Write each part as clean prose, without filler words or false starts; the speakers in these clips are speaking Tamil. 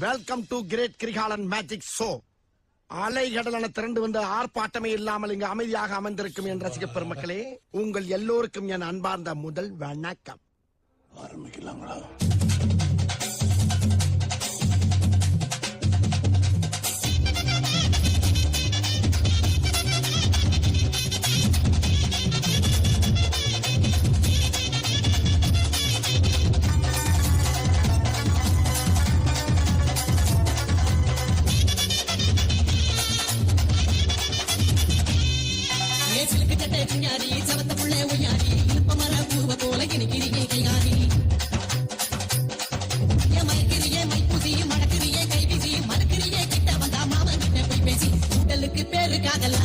Welcome to great Kirikalan magic show. அலைகடலான திரண்டு வந்து ஆர்ப்பாட்டமே இல்லாமல் இங்கு அமைதியாக அமர்ந்திருக்கும் என் ரசிக பெருமக்களே, உங்கள் எல்லோருக்கும் என் அன்பார்ந்த முதல் வணக்கம். ஆரம்பிக்கலாங்களா? பேரு காதலா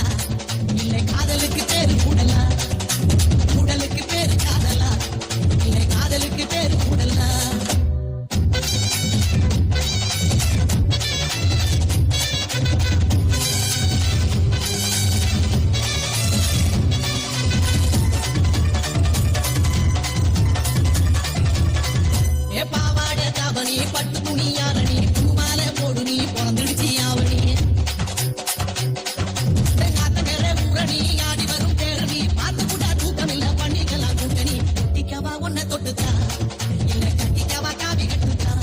இல்லை காதலுக்கு பேரு கூடலா, கூடலுக்கு பேரு காதலா இல்லை காதலுக்கு பேரு கூடலா. பாவாட தாவணி பட்டு துணி யாரணி பூமால போடு நீ பிறந்துடுச்சி ஆவணி ஆடி வரும் பேரணி பார்த்து கூட தூக்கமில்ல பண்ணிக்கலாம் கூட்டணி. குட்டிக்காவா ஒன்ன தொட்டுத்தா இல்ல கட்டிக்காவா காவி கட்டுத்தா,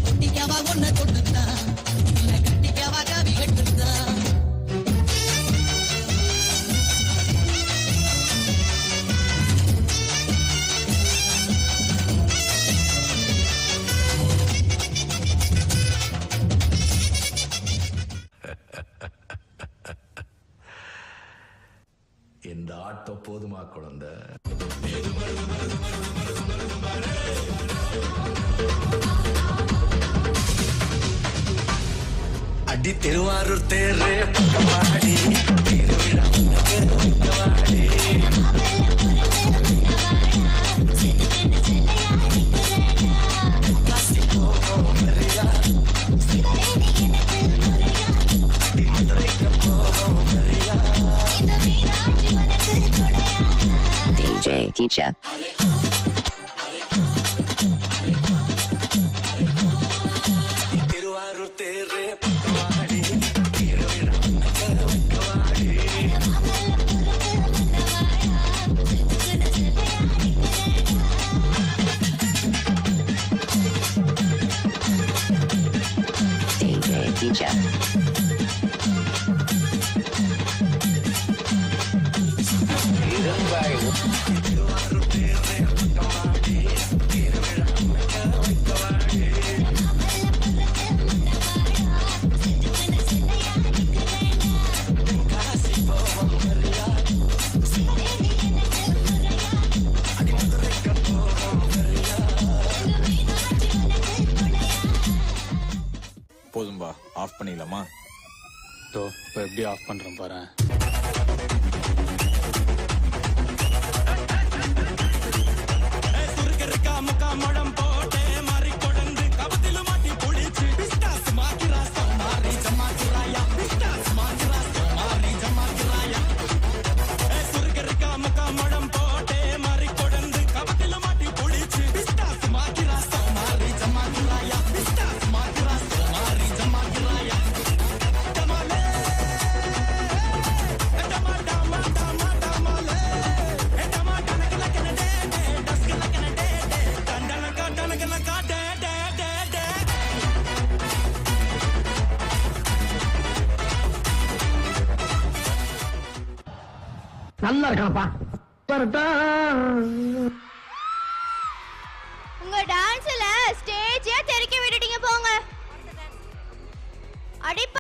குட்டிக்காவா ஒன்ன தொட்டுத்தா இல்ல கட்டிக்காவா காவி கட்டுத்தா. இந்த ஆட்டம் போதுமா குழந்தை? அடி திருவாரூர் தேரே பக்கவாடி DJ Teacher. திருவாரூர் தேரே DJ Teacher. போதும்பா, ஆஃப் பண்ணிடலாமா? இப்போ எப்படி ஆஃப் பண்றேன் பாரு. நல்லா இருக்காப்பா. உங்க டான்ஸ்ல ஸ்டேஜே தெறிக்க விட்டுட்டீங்க போங்க. அடி